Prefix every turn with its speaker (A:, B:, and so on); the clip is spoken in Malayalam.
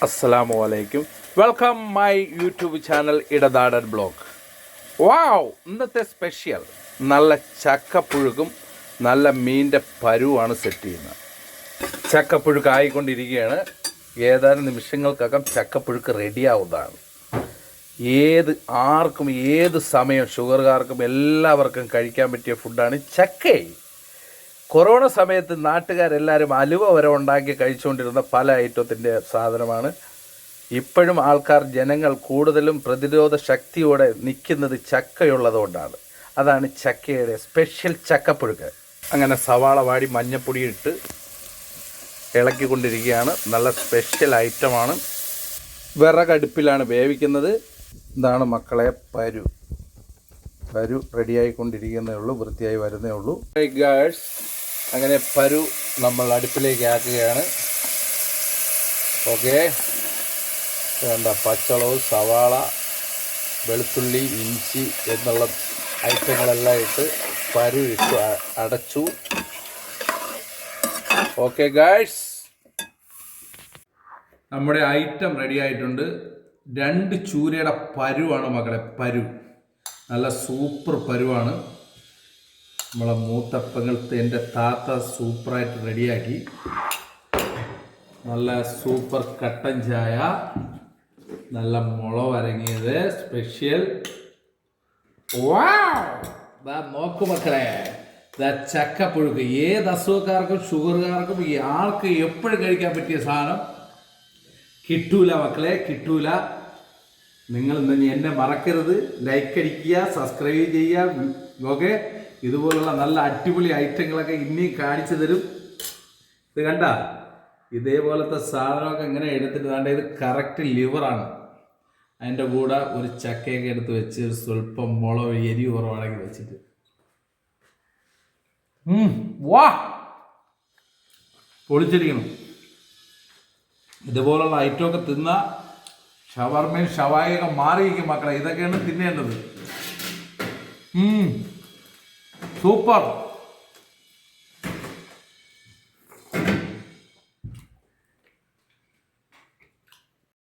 A: അസ്സലാമു അലൈക്കും. Welcome my YouTube channel Idanadan blog. Wow, ഇന്നത്തെ സ്പെഷ്യൽ നല്ല ചക്കപ്പുഴുക്കും നല്ല മീൻ്റെ പരുവാണ് സെറ്റ് ചെയ്യുന്നത്. ചക്കപ്പുഴുക്ക് ആയിക്കൊണ്ടിരിക്കുകയാണ്. ഏതാനും നിമിഷങ്ങൾക്കകം ചക്കപ്പുഴുക്ക് റെഡിയാവുന്നതാണ്. ആർക്കും ഏത് സമയം ഷുഗർകാർക്കും എല്ലാവർക്കും കഴിക്കാൻ പറ്റിയ ഫുഡാണ് ചക്ക. കൊറോണ സമയത്ത് നാട്ടുകാരെല്ലാവരും അലുവ വരെ ഉണ്ടാക്കി കഴിച്ചുകൊണ്ടിരുന്ന പല ഐറ്റത്തിൻ്റെ സാധനമാണ്. ഇപ്പോഴും ജനങ്ങൾ കൂടുതലും പ്രതിരോധ ശക്തിയോടെ നിൽക്കുന്നത് ചക്കയുള്ളതുകൊണ്ടാണ്. അതാണ് ചക്കയുടെ സ്പെഷ്യൽ ചക്കപ്പുഴുക്ക്. അങ്ങനെ സവാള വാടി മഞ്ഞപ്പൊടി ഇട്ട് ഇളക്കിക്കൊണ്ടിരിക്കുകയാണ്. നല്ല സ്പെഷ്യൽ ഐറ്റമാണ്. വിറകടുപ്പിലാണ് വേവിക്കുന്നത്. ഇതാണ് മക്കളെ പരു റെഡിയായിക്കൊണ്ടിരിക്കുന്നേ ഉള്ളൂ, വൃത്തിയായി വരുന്നേ ഉള്ളൂ. ഗേൾസ്, അങ്ങനെ പരു നമ്മൾ അടുപ്പിലേക്ക് ആക്കുകയാണ്. ഓക്കെ, വേണ്ട പച്ചമുളക്, സവാള, വെളുത്തുള്ളി, ഇഞ്ചി എന്നുള്ള ഐറ്റങ്ങളെല്ലാം ഇട്ട് പരു ഇട്ട് അടച്ചു. ഓക്കെ ഗേൾസ്, നമ്മുടെ ഐറ്റം റെഡി ആയിട്ടുണ്ട്. 2 ചൂരയുടെ പരുവാണ് മക്കളെ. പരു നല്ല സൂപ്പർ പരുവാണ്. നമ്മളെ മൂത്തപ്പങ്ങൾക്ക് എൻ്റെ താത്ത സൂപ്പറായിട്ട് റെഡിയാക്കി. നല്ല സൂപ്പർ കട്ടൻ ചായ, നല്ല മുളക് അരങ്ങിയത് സ്പെഷ്യൽ. നോക്കു മക്കളെ, ചക്കപ്പുഴുക്ക് ഏത് അസുഖക്കാർക്കും ഷുഗർകാർക്കും ആൾക്ക് എപ്പോഴും കഴിക്കാൻ പറ്റിയ സാധനം. കിട്ടൂല മക്കളെ, കിട്ടൂല. നിങ്ങൾ എന്നെ മറക്കരുത്, ലൈക്ക് അടിക്കുക, സബ്സ്ക്രൈബ് ചെയ്യുക. ഓക്കെ, ഇതുപോലുള്ള നല്ല അടിപൊളി ഐറ്റങ്ങളൊക്കെ ഇനിയും കാണിച്ചു തരും. ഇത് കണ്ട, ഇതേപോലത്തെ സാധനമൊക്കെ ഇങ്ങനെ എടുത്തിട്ട് വേണ്ട. ഇത് കറക്റ്റ് ലിവറാണ്. അതിൻ്റെ കൂടെ ഒരു ചക്കയൊക്കെ എടുത്ത് വെച്ച് സ്വല്പം മുളക് എരി കുറവാണെങ്കിൽ വെച്ചിട്ട് വാ പൊളിച്ചിരിക്കണം. ഇതുപോലുള്ള ഐറ്റമൊക്കെ തിന്ന ഷവർമയും ഷവായൊക്കെ മാറിയിരിക്കും മക്കളെ. ഇതൊക്കെയാണ് തിന്നേണ്ടത്. സൂപ്പർ.